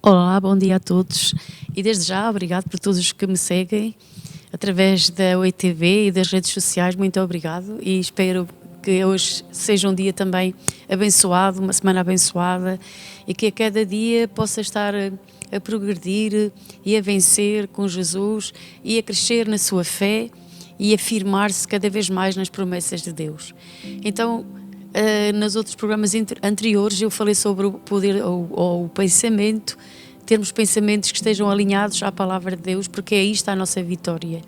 Olá, bom dia a todos e desde já obrigado por todos os que me seguem através da OITV e das redes sociais, muito obrigado e espero que hoje seja um dia também abençoado, uma semana abençoada e que a cada dia possa estar a progredir e a vencer com Jesus e a crescer na sua fé e afirmar-se cada vez mais nas promessas de Deus. Então, nos outros programas anteriores eu falei sobre o poder ou o pensamento, termos pensamentos que estejam alinhados à palavra de Deus, porque aí está a nossa vitória.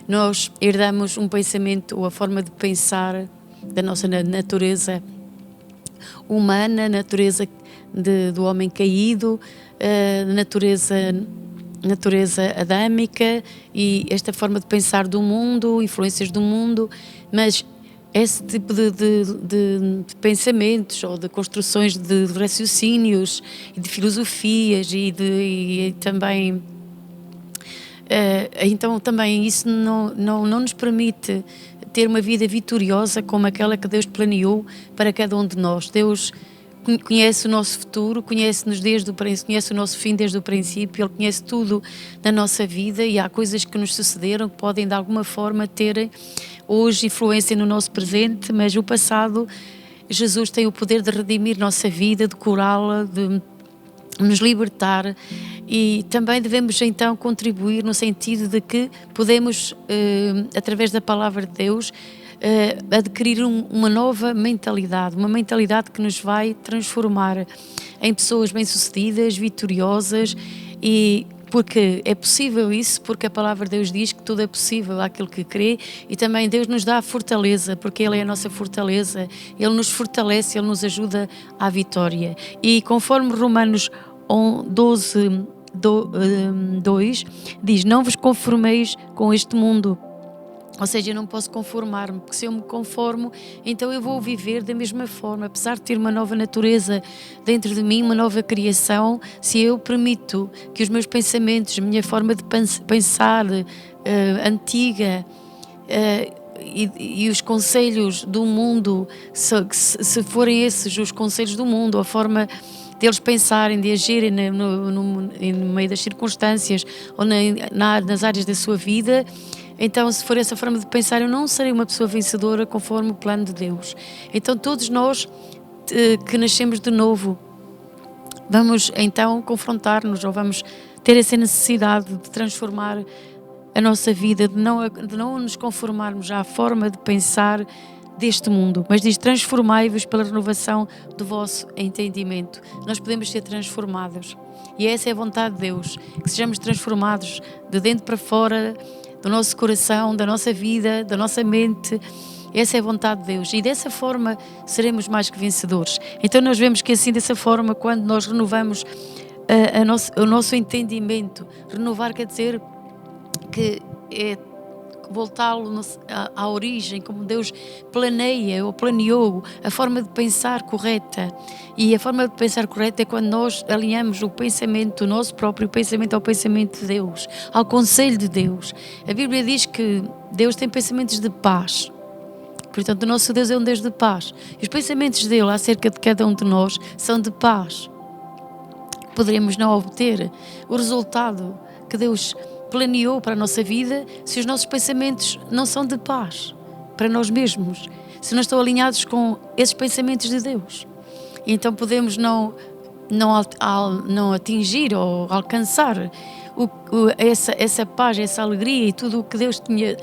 Nós herdamos um pensamento ou a forma de pensar da nossa natureza humana, natureza do homem caído, natureza adâmica e esta forma de pensar do mundo, influências do mundo, mas esse tipo de pensamentos ou de construções de raciocínios e de filosofias e também então também isso não nos permite ter uma vida vitoriosa como aquela que Deus planeou para cada um de nós. Deus conhece o nosso futuro, conhece-nos conhece o nosso fim desde o princípio, Ele conhece tudo na nossa vida e há coisas que nos sucederam que podem de alguma forma ter hoje influência no nosso presente, mas o passado, Jesus tem o poder de redimir nossa vida, de curá-la, de nos libertar e também devemos então contribuir no sentido de que podemos, através da palavra de Deus, adquirir uma nova mentalidade, uma mentalidade que nos vai transformar em pessoas bem-sucedidas, vitoriosas e porque é possível isso, porque a palavra de Deus diz que tudo é possível àquele que crê e também Deus nos dá a fortaleza, porque Ele é a nossa fortaleza, Ele nos fortalece, Ele nos ajuda à vitória. E conforme Romanos 12, 2 diz, não vos conformeis com este mundo. Ou seja, eu não posso conformar-me, porque se eu me conformo, então eu vou viver da mesma forma, apesar de ter uma nova natureza dentro de mim, uma nova criação, se eu permito que os meus pensamentos, a minha forma de pensar antiga e os conselhos do mundo, se forem esses os conselhos do mundo, a forma deles pensarem, de agirem no meio das circunstâncias ou nas áreas da sua vida, então se for essa forma de pensar, eu não serei uma pessoa vencedora conforme o plano de Deus. Então todos nós que nascemos de novo, vamos então confrontar-nos ou vamos ter essa necessidade de transformar a nossa vida, de não nos conformarmos à forma de pensar deste mundo, mas diz transformai-vos pela renovação do vosso entendimento. Nós podemos ser transformados e essa é a vontade de Deus, que sejamos transformados de dentro para fora, do nosso coração, da nossa vida, da nossa mente. Essa é a vontade de Deus e dessa forma seremos mais que vencedores. Então nós vemos que assim, dessa forma, quando nós renovamos o nosso entendimento, renovar quer dizer que é voltá-lo à origem, como Deus planeia ou planeou, a forma de pensar correta. E a forma de pensar correta é quando nós alinhamos o pensamento, o nosso próprio pensamento ao pensamento de Deus, ao conselho de Deus. A Bíblia diz que Deus tem pensamentos de paz. Portanto, o nosso Deus é um Deus de paz. E os pensamentos dele acerca de cada um de nós são de paz. Poderemos não obter o resultado que Deus planeou para a nossa vida se os nossos pensamentos não são de paz para nós mesmos, se não estão alinhados com esses pensamentos de Deus. Então podemos não atingir ou alcançar essa paz, essa alegria e tudo o que Deus tinha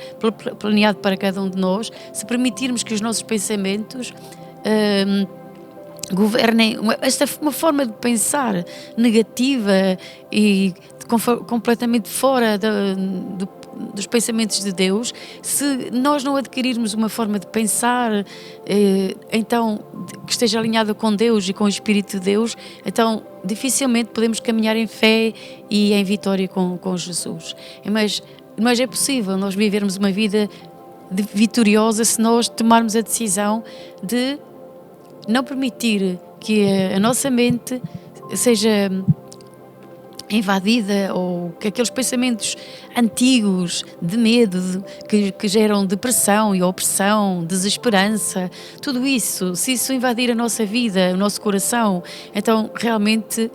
planeado para cada um de nós, se permitirmos que os nossos pensamentos governem uma forma de pensar negativa e completamente fora dos pensamentos de Deus. Se nós não adquirirmos uma forma de pensar então que esteja alinhada com Deus e com o Espírito de Deus, então dificilmente podemos caminhar em fé e em vitória com Jesus. Mas é possível nós vivermos uma vida vitoriosa se nós tomarmos a decisão de não permitir que a nossa mente seja invadida ou que aqueles pensamentos antigos de medo que geram depressão e opressão, desesperança, tudo isso, se isso invadir a nossa vida, o nosso coração, então realmente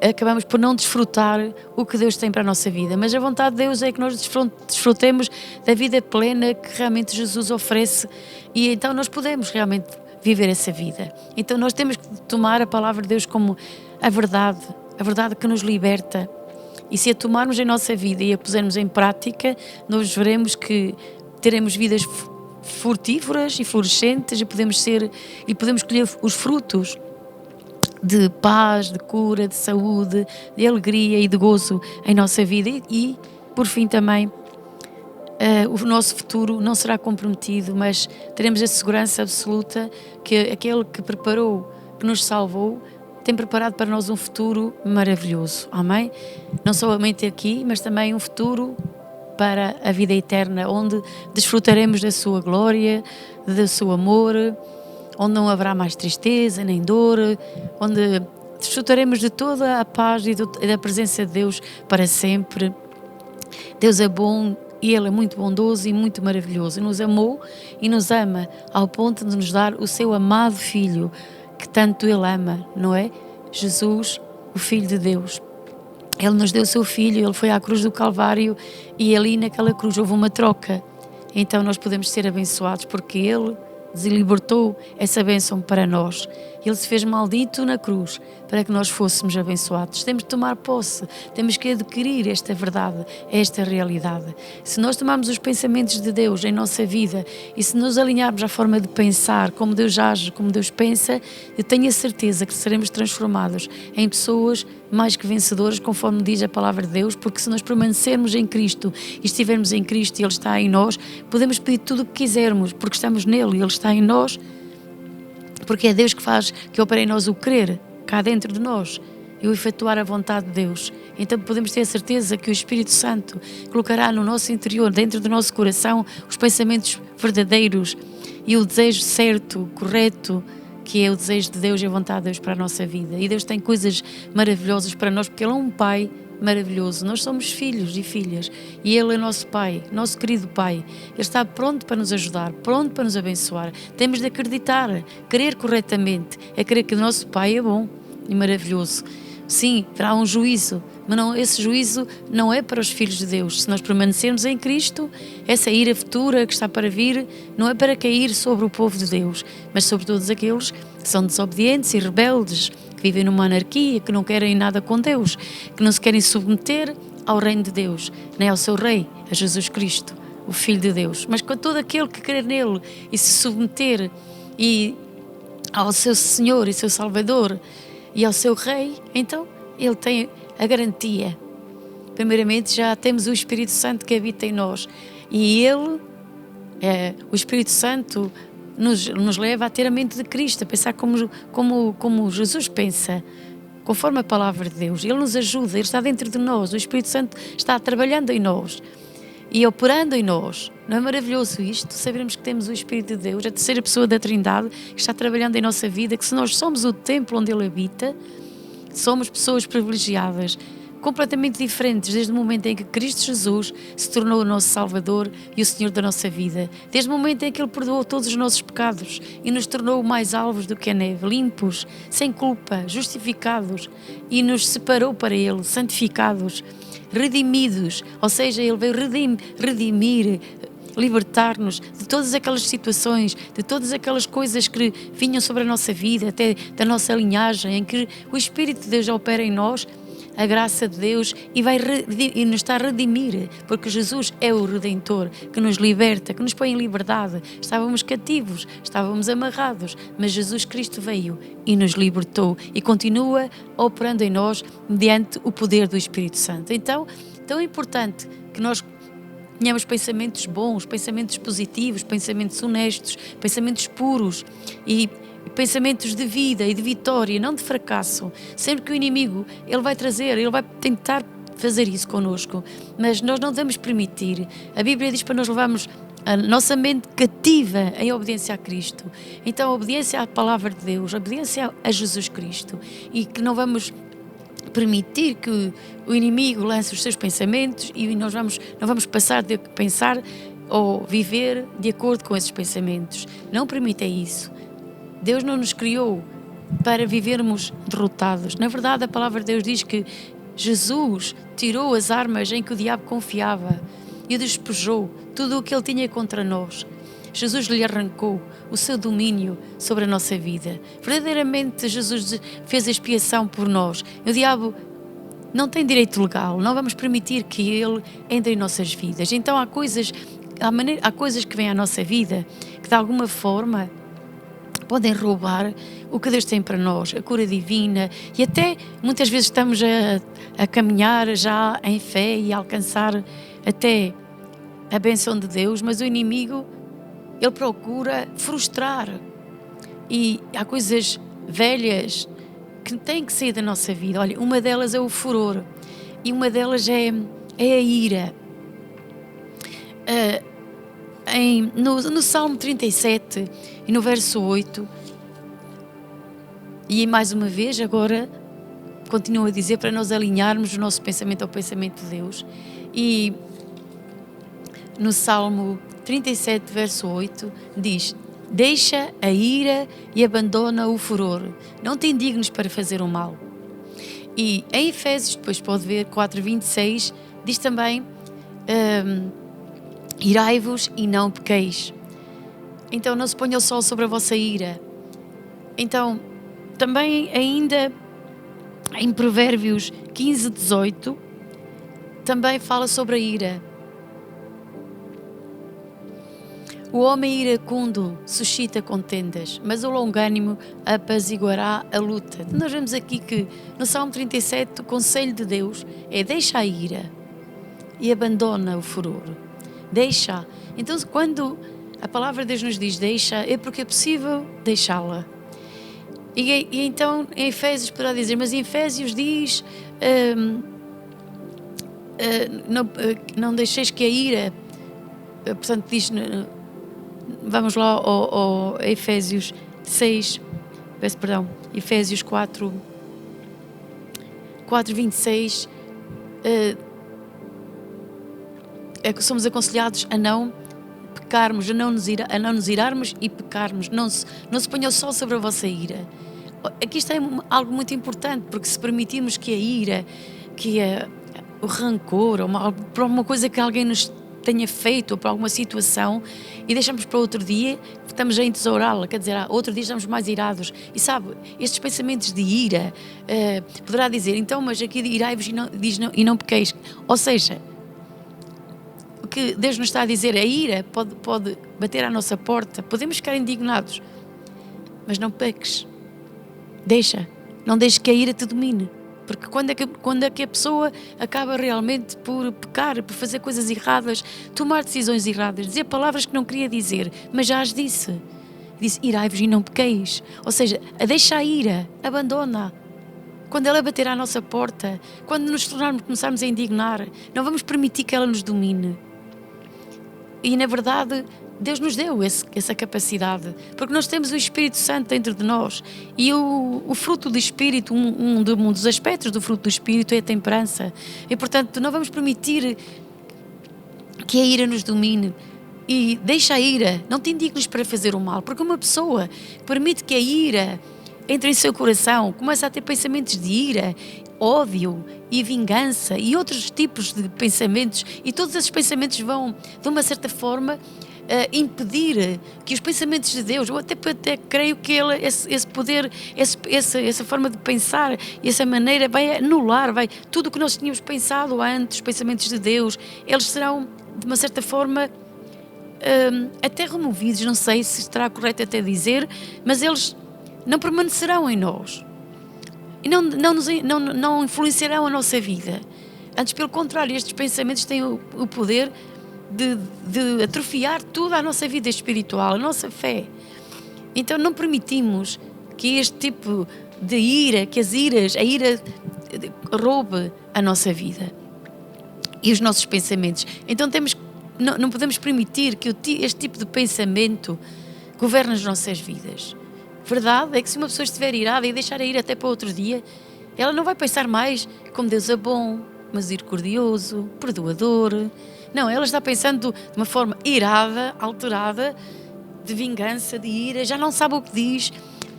acabamos por não desfrutar o que Deus tem para a nossa vida. Mas a vontade de Deus é que nós desfrutemos da vida plena que realmente Jesus oferece, e então nós podemos realmente viver essa vida. Então nós temos que tomar a palavra de Deus como a verdade que nos liberta. E se a tomarmos em nossa vida e a pusermos em prática, nós veremos que teremos vidas frutíferas e florescentes, e podemos colher os frutos de paz, de cura, de saúde, de alegria e de gozo em nossa vida. E por fim também, o nosso futuro não será comprometido, mas teremos a segurança absoluta que aquele que preparou, que nos salvou, tem preparado para nós um futuro maravilhoso. Amém? Não somente aqui, mas também um futuro para a vida eterna, onde desfrutaremos da sua glória, do seu amor, onde não haverá mais tristeza nem dor, onde desfrutaremos de toda a paz e da presença de Deus para sempre. Deus é bom e Ele é muito bondoso e muito maravilhoso. Nos amou e nos ama ao ponto de nos dar o seu amado Filho, que tanto Ele ama, não é? Jesus, o Filho de Deus. Ele nos deu o seu Filho, Ele foi à cruz do Calvário, e ali naquela cruz houve uma troca. Então nós podemos ser abençoados porque Ele libertou essa bênção para nós. Ele se fez maldito na cruz para que nós fôssemos abençoados. Temos de tomar posse, temos que adquirir esta verdade, esta realidade. Se nós tomarmos os pensamentos de Deus em nossa vida e se nos alinharmos à forma de pensar, como Deus age, como Deus pensa, eu tenho a certeza que seremos transformados em pessoas mais que vencedoras, conforme diz a palavra de Deus, porque se nós permanecermos em Cristo e estivermos em Cristo e Ele está em nós, podemos pedir tudo o que quisermos, porque estamos nele e Ele está em nós, porque é Deus que opera em nós o querer, cá dentro de nós, e o efetuar a vontade de Deus. Então podemos ter a certeza que o Espírito Santo colocará no nosso interior, dentro do nosso coração, os pensamentos verdadeiros e o desejo certo, correto, que é o desejo de Deus e a vontade de Deus para a nossa vida. E Deus tem coisas maravilhosas para nós, porque Ele é um Pai maravilhoso. Nós somos filhos e filhas e Ele é nosso Pai, nosso querido Pai. Ele está pronto para nos ajudar, pronto para nos abençoar. Temos de acreditar, crer corretamente, é crer que o nosso Pai é bom e maravilhoso. Sim, terá um juízo, mas esse juízo não é para os filhos de Deus. Se nós permanecermos em Cristo, essa ira futura que está para vir não é para cair sobre o povo de Deus, mas sobre todos aqueles que são desobedientes e rebeldes, que vivem numa anarquia, que não querem nada com Deus, que não se querem submeter ao reino de Deus, nem ao seu Rei, a Jesus Cristo, o Filho de Deus. Mas com todo aquele que crer nele e se submeter ao seu Senhor e seu Salvador e ao seu Rei, então ele tem a garantia. Primeiramente, já temos o Espírito Santo que habita em nós, e ele, o Espírito Santo, nos leva a ter a mente de Cristo, a pensar como Jesus pensa, conforme a palavra de Deus. Ele nos ajuda, Ele está dentro de nós, o Espírito Santo está trabalhando em nós e operando em nós. Não é maravilhoso isto? Sabermos que temos o Espírito de Deus, a terceira pessoa da Trindade, que está trabalhando em nossa vida, que se nós somos o templo onde Ele habita, somos pessoas privilegiadas, completamente diferentes, desde o momento em que Cristo Jesus se tornou o nosso Salvador e o Senhor da nossa vida, desde o momento em que Ele perdoou todos os nossos pecados e nos tornou mais alvos do que a neve, limpos, sem culpa, justificados, e nos separou para Ele, santificados, redimidos, ou seja, Ele veio redimir, libertar-nos de todas aquelas situações, de todas aquelas coisas que vinham sobre a nossa vida, até da nossa linhagem, em que o Espírito de Deus opera em nós, a graça de Deus, e nos está a redimir, porque Jesus é o Redentor, que nos liberta, que nos põe em liberdade. Estávamos cativos, estávamos amarrados, mas Jesus Cristo veio e nos libertou e continua operando em nós mediante o poder do Espírito Santo. Então, tão importante que nós tenhamos pensamentos bons, pensamentos positivos, pensamentos honestos, pensamentos puros e pensamentos de vida e de vitória, não de fracasso. Sempre que o inimigo, ele vai tentar fazer isso connosco, mas nós não devemos permitir. A Bíblia diz para nós levarmos a nossa mente cativa em obediência a Cristo. Então, a obediência à palavra de Deus, a obediência a Jesus Cristo, e que não vamos permitir que o inimigo lance os seus pensamentos e nós não vamos passar de pensar ou viver de acordo com esses pensamentos. Não permita isso. Deus não nos criou para vivermos derrotados. Na verdade, a palavra de Deus diz que Jesus tirou as armas em que o diabo confiava e despejou tudo o que ele tinha contra nós. Jesus lhe arrancou o seu domínio sobre a nossa vida. Verdadeiramente, Jesus fez a expiação por nós. O diabo não tem direito legal, não vamos permitir que ele entre em nossas vidas. Então há coisas que vêm à nossa vida que de alguma forma podem roubar o que Deus tem para nós, a cura divina, e até muitas vezes estamos a caminhar já em fé e a alcançar até a bênção de Deus, mas o inimigo, ele procura frustrar, e há coisas velhas que têm que sair da nossa vida. Olha, uma delas é o furor, e uma delas é a ira. No Salmo 37 e no verso 8, e mais uma vez agora continuo a dizer para nós alinharmos o nosso pensamento ao pensamento de Deus, e no Salmo 37 verso 8 diz: deixa a ira e abandona o furor, não te indignes para fazer o mal. E em Efésios, depois pode ver 4:26, diz também: irai-vos e não pequeis. Então não se ponha o sol sobre a vossa ira. Então também ainda em Provérbios 15:18 também fala sobre a ira. O homem iracundo suscita contendas, mas o longânimo apaziguará a luta. Nós vemos aqui que no Salmo 37 o conselho de Deus é: deixa a ira e abandona o furor. Deixa. Então quando a palavra de Deus nos diz deixa, é porque é possível deixá-la. E então em Efésios poderá dizer, mas em Efésios diz não deixeis que a ira, portanto diz, vamos lá ao Efésios 6, peço perdão, Efésios 4:26, é que somos aconselhados a não pecarmos, a não nos irarmos e pecarmos. Não se ponha o sol sobre a vossa ira. Aqui está algo muito importante, porque se permitirmos que a ira, que o rancor, por alguma coisa que alguém nos tenha feito, ou por alguma situação, e deixamos para outro dia, estamos a entesourá-la, quer dizer, outro dia estamos mais irados. E sabe, estes pensamentos de ira, poderá dizer, então, mas aqui irai-vos e não pequeis. Ou seja, o que Deus nos está a dizer, a ira pode bater à nossa porta, podemos ficar indignados, mas não peques. Não deixes que a ira te domine, porque quando é que a pessoa acaba realmente por pecar, por fazer coisas erradas, tomar decisões erradas, dizer palavras que não queria dizer, mas já as disse. Disse, irai-vos e não pequeis. Ou seja, deixa a ira, abandona. Quando ela bater à nossa porta, quando começarmos a indignar, não vamos permitir que ela nos domine. E na verdade, Deus nos deu essa capacidade, porque nós temos o Espírito Santo dentro de nós, e o fruto do Espírito, um dos aspectos do fruto do Espírito é a temperança, e portanto não vamos permitir que a ira nos domine. E deixa a ira, não te indignes para fazer o mal, porque uma pessoa que permite que a ira entre em seu coração, começa a ter pensamentos de ira, ódio e vingança e outros tipos de pensamentos, e todos esses pensamentos vão, de uma certa forma, impedir que os pensamentos de Deus, eu até creio que esse poder, essa forma de pensar, essa maneira vai anular, tudo o que nós tínhamos pensado antes, os pensamentos de Deus, eles serão, de uma certa forma, até removidos, não sei se estará correto até dizer, mas eles não permanecerão em nós e não influenciarão a nossa vida. Antes, pelo contrário, estes pensamentos têm o poder de atrofiar toda a nossa vida espiritual, a nossa fé. Então não permitimos que este tipo de ira, a ira roube a nossa vida e os nossos pensamentos. Então não podemos permitir que este tipo de pensamento governe as nossas vidas. Verdade é que se uma pessoa estiver irada e deixar a ira até para outro dia, ela não vai pensar mais como Deus é bom, misericordioso, perdoador. Não, ela está pensando de uma forma irada, alterada, de vingança, de ira, já não sabe o que diz,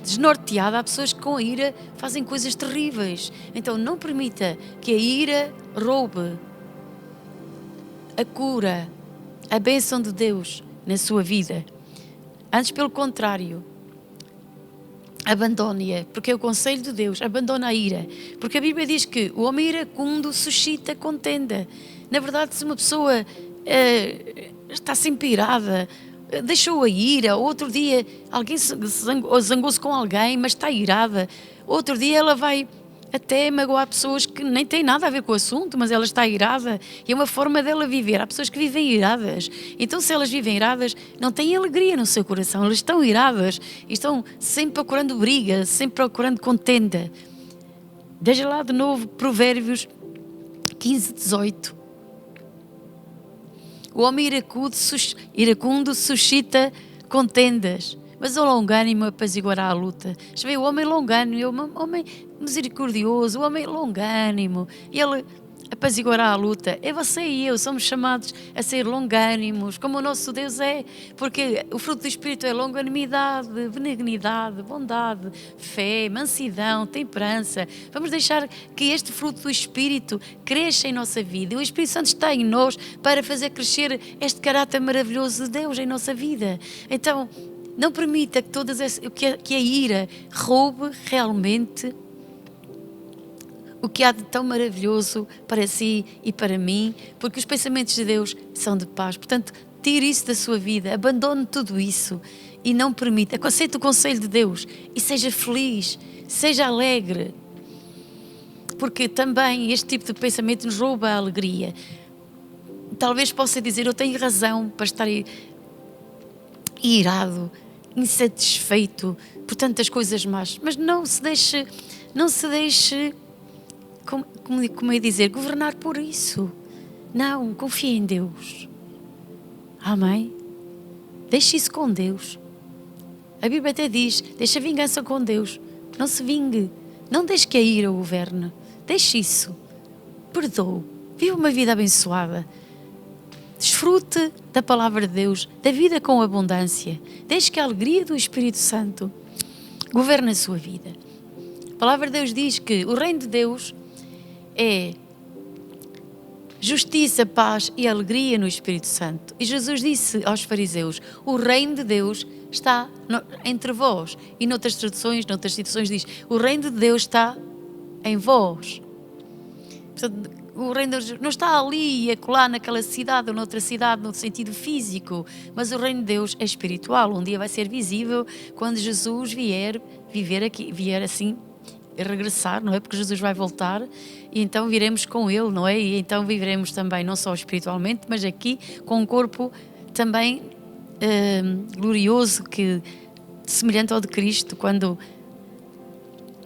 desnorteada. Há pessoas que com a ira fazem coisas terríveis. Então não permita que a ira roube a cura, a bênção de Deus na sua vida. Antes, pelo contrário, abandone-a, porque é o conselho de Deus. Abandona a ira, porque a Bíblia diz que o homem iracundo suscita contenda. Na verdade, se uma pessoa está sempre irada, deixou a ira, outro dia alguém zangou-se com alguém, mas está irada, outro dia ela vai até magoar pessoas que nem têm nada a ver com o assunto, mas ela está irada e é uma forma dela viver. Há pessoas que vivem iradas, então se elas vivem iradas, não têm alegria no seu coração, elas estão iradas e estão sempre procurando briga, sempre procurando contenda. Veja lá de novo Provérbios 15:18. O homem iracundo suscita contendas, mas o longânimo apaziguará a luta. Já vê, o homem longânimo, o homem misericordioso, o homem longânimo, ele apaziguará a luta. É você e eu, somos chamados a ser longânimos, como o nosso Deus é, porque o fruto do Espírito é longanimidade, benignidade, bondade, fé, mansidão, temperança. Vamos deixar que este fruto do Espírito cresça em nossa vida. O Espírito Santo está em nós para fazer crescer este caráter maravilhoso de Deus em nossa vida. Então, não permita que a ira roube realmente o que há de tão maravilhoso para si e para mim, porque os pensamentos de Deus são de paz. Portanto, tire isso da sua vida, abandone tudo isso e não permita. Aceite o conselho de Deus e seja feliz, seja alegre, porque também este tipo de pensamento nos rouba a alegria. Talvez possa dizer, eu tenho razão para estar irado, insatisfeito por tantas coisas más, mas não se deixe, como é dizer, governar por isso. Não, confie em Deus. Amém? Deixe isso com Deus. A Bíblia até diz, deixa a vingança com Deus. Não se vingue. Não deixe que a ira o governe. Deixe isso. Perdoe. Viva uma vida abençoada. Desfrute da palavra de Deus, da vida com abundância. Deixe que a alegria do Espírito Santo governe a sua vida. A palavra de Deus diz que o reino de Deus é justiça, paz e alegria no Espírito Santo. E Jesus disse aos fariseus, o reino de Deus está entre vós. E noutras traduções diz, o reino de Deus está em vós. Portanto, o reino de Deus não está ali e acolá naquela cidade ou noutra cidade no sentido físico, mas o reino de Deus é espiritual. Um dia vai ser visível quando Jesus vier assim, regressar, não é? Porque Jesus vai voltar e então viremos com Ele, não é? E então viveremos também, não só espiritualmente, mas aqui com um corpo também glorioso, semelhante ao de Cristo. Quando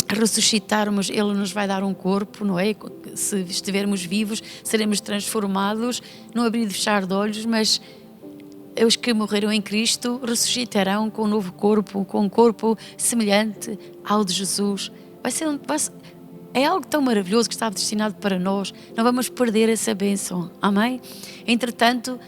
ressuscitarmos, Ele nos vai dar um corpo, não é? Se estivermos vivos, seremos transformados no abrir e fechar de olhos, mas os que morreram em Cristo ressuscitarão com um novo corpo, com um corpo semelhante ao de Jesus. É algo tão maravilhoso que estava destinado para nós. Não vamos perder essa bênção. Amém? Entretanto,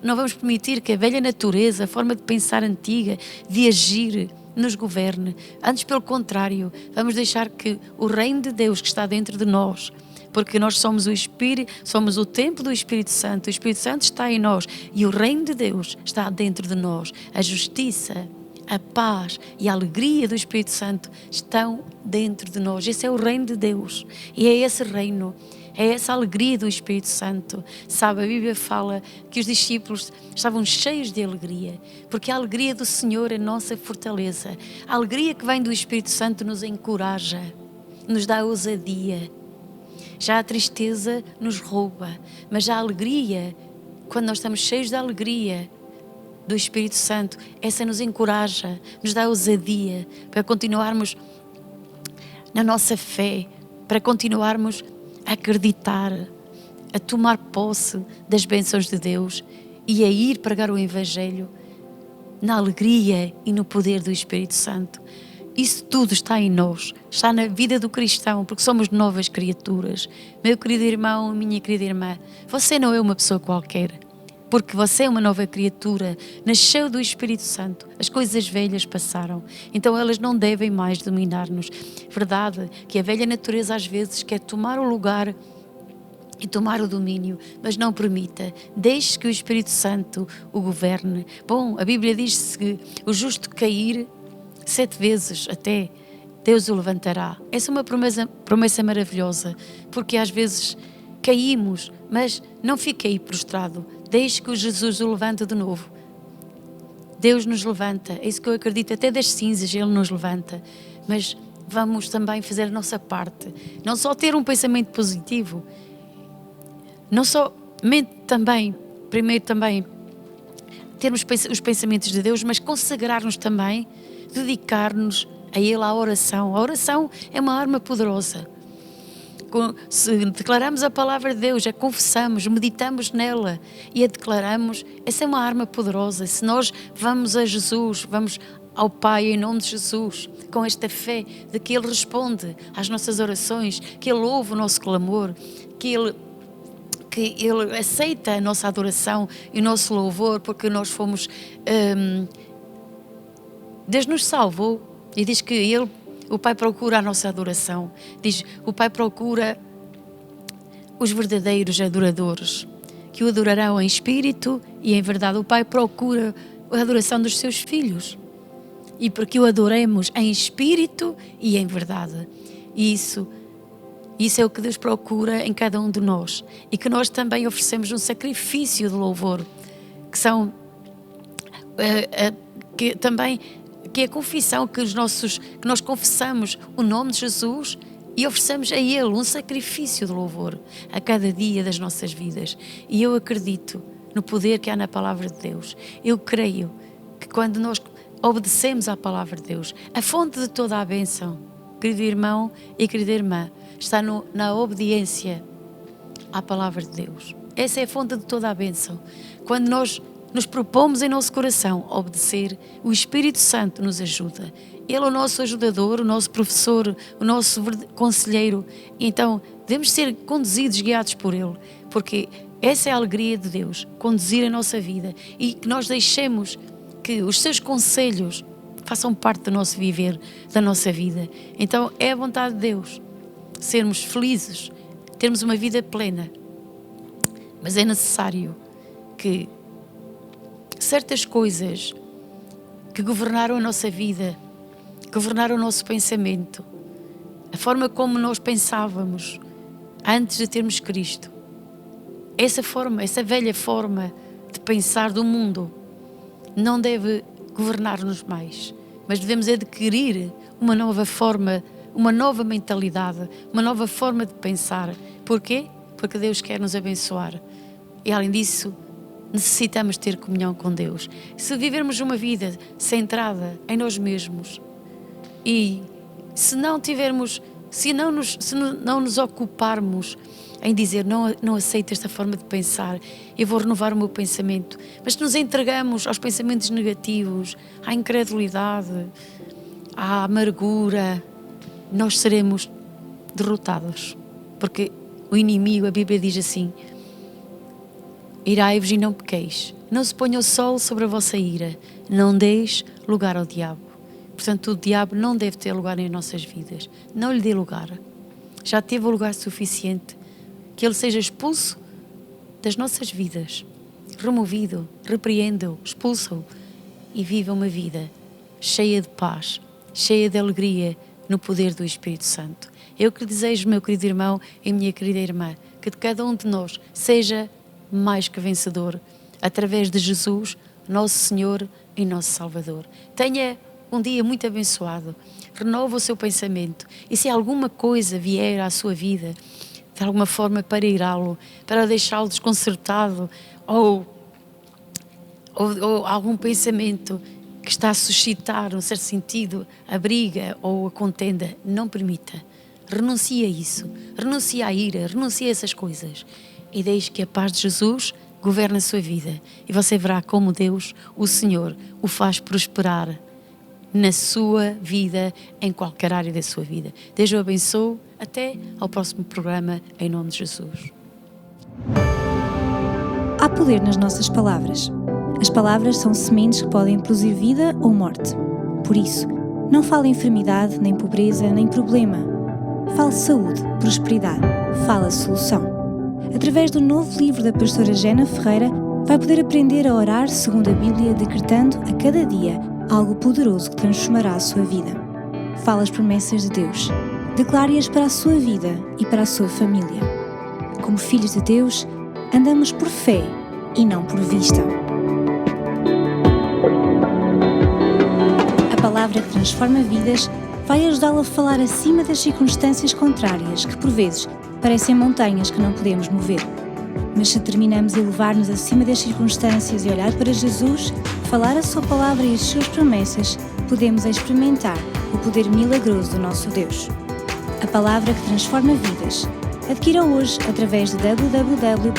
não vamos permitir que a velha natureza, a forma de pensar antiga, de agir, nos governe. Antes, pelo contrário, vamos deixar que o reino de Deus que está dentro de nós, porque nós somos o Espírito, somos o templo do Espírito Santo, o Espírito Santo está em nós e o reino de Deus está dentro de nós. A justiça, a paz e a alegria do Espírito Santo estão dentro de nós. Esse é o reino de Deus e é esse reino, é essa alegria do Espírito Santo. Sabe, a Bíblia fala que os discípulos estavam cheios de alegria, porque a alegria do Senhor é nossa fortaleza. A alegria que vem do Espírito Santo nos encoraja, nos dá ousadia. Já a tristeza nos rouba, mas já a alegria, quando nós estamos cheios de alegria do Espírito Santo, essa nos encoraja, nos dá ousadia para continuarmos na nossa fé, para continuarmos a acreditar, a tomar posse das bênçãos de Deus e a ir pregar o Evangelho na alegria e no poder do Espírito Santo. Isso tudo está em nós, está na vida do cristão, porque somos novas criaturas. Meu querido irmão, minha querida irmã, você não é uma pessoa qualquer. porque você é uma nova criatura, nasceu do Espírito Santo, as coisas velhas passaram, então elas não devem mais dominar-nos. Verdade que a velha natureza às vezes quer tomar o lugar e tomar o domínio, mas não permita, deixe que o Espírito Santo o governe. Bom, a Bíblia diz que o justo cair 7 vezes até, Deus o levantará. Essa é uma promessa maravilhosa, porque às vezes caímos, mas não fique aí prostrado, deixe que o Jesus o levante de novo. Deus nos levanta, é isso que eu acredito, até das cinzas Ele nos levanta, mas vamos também fazer a nossa parte, não só ter um pensamento positivo, não somente também, primeiro também, termos os pensamentos de Deus, mas consagrar-nos também, dedicar-nos a Ele, à oração. A oração é uma arma poderosa. Se declaramos a palavra de Deus, a confessamos, meditamos nela e a declaramos, essa é uma arma poderosa. Se nós vamos a Jesus, vamos ao Pai em nome de Jesus, com esta fé de que Ele responde às nossas orações, que Ele ouve o nosso clamor, que Ele aceita a nossa adoração e o nosso louvor, porque nós fomos... Deus nos salvou e diz que o Pai procura a nossa adoração. Diz, o Pai procura os verdadeiros adoradores, que o adorarão em espírito e em verdade. O Pai procura a adoração dos seus filhos e para que o adoremos em espírito e em verdade. E isso é o que Deus procura em cada um de nós, e que nós também oferecemos um sacrifício de louvor, que são que é a confissão, que nós confessamos o nome de Jesus e oferecemos a Ele um sacrifício de louvor a cada dia das nossas vidas. E eu acredito no poder que há na palavra de Deus. Eu creio que quando nós obedecemos à palavra de Deus, a fonte de toda a bênção, querido irmão e querida irmã, está na obediência à palavra de Deus. Essa é a fonte de toda a bênção. Quando nós nos propomos em nosso coração obedecer, o Espírito Santo nos ajuda. Ele é o nosso ajudador, o nosso professor, o nosso conselheiro. Então, devemos ser conduzidos, guiados por Ele, porque essa é a alegria de Deus, conduzir a nossa vida, e que nós deixemos que os seus conselhos façam parte do nosso viver, da nossa vida. Então, é a vontade de Deus sermos felizes, termos uma vida plena, mas é necessário que certas coisas que governaram a nossa vida, governaram o nosso pensamento, a forma como nós pensávamos antes de termos Cristo, essa velha forma de pensar do mundo não deve governar-nos mais, mas devemos adquirir uma nova forma, uma nova mentalidade, uma nova forma de pensar. Porquê? Porque Deus quer nos abençoar. E além disso, necessitamos ter comunhão com Deus. Se vivermos uma vida centrada em nós mesmos e se não nos ocuparmos em dizer não aceito esta forma de pensar, eu vou renovar o meu pensamento, mas se nos entregamos aos pensamentos negativos, à incredulidade, à amargura, nós seremos derrotados, porque o inimigo, a Bíblia diz assim: irai-vos e não pequeis, não se ponha o sol sobre a vossa ira, não deis lugar ao diabo. Portanto, o diabo não deve ter lugar em nossas vidas, não lhe dê lugar. Já teve o lugar suficiente, que ele seja expulso das nossas vidas, removido, repreenda-o, expulsa-o e viva uma vida cheia de paz, cheia de alegria no poder do Espírito Santo. Eu que desejo, meu querido irmão e minha querida irmã, que de cada um de nós seja mais que vencedor, através de Jesus, nosso Senhor e nosso Salvador. Tenha um dia muito abençoado, renova o seu pensamento, e se alguma coisa vier à sua vida, de alguma forma para irá-lo, para deixá-lo desconcertado, ou algum pensamento que está a suscitar, um certo sentido, a briga ou a contenda, não permita. Renuncie a isso, renuncie à ira, renuncie a essas coisas e deixe que a paz de Jesus governe a sua vida. E você verá como Deus, o Senhor, o faz prosperar na sua vida, em qualquer área da sua vida. Deus o abençoe. Até ao próximo programa, em nome de Jesus. Há poder nas nossas palavras. As palavras são sementes que podem produzir vida ou morte. Por isso, não fale enfermidade, nem pobreza, nem problema. Fale saúde, prosperidade. Fale a solução. Através do novo livro da pastora Jena Ferreira, vai poder aprender a orar segundo a Bíblia, decretando a cada dia algo poderoso que transformará a sua vida. Fale as promessas de Deus. Declare-as para a sua vida e para a sua família. Como filhos de Deus, andamos por fé e não por vista. A palavra que transforma vidas vai ajudá-lo a falar acima das circunstâncias contrárias que, por vezes, parecem montanhas que não podemos mover. Mas se determinamos a elevar-nos acima das circunstâncias e olhar para Jesus, falar a sua palavra e as suas promessas, podemos experimentar o poder milagroso do nosso Deus. A palavra que transforma vidas. Adquira hoje através de www.tuiu.pt.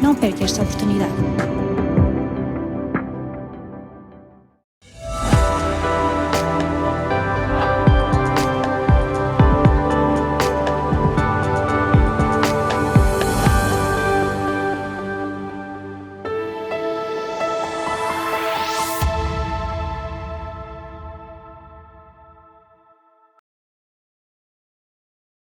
Não perca esta oportunidade.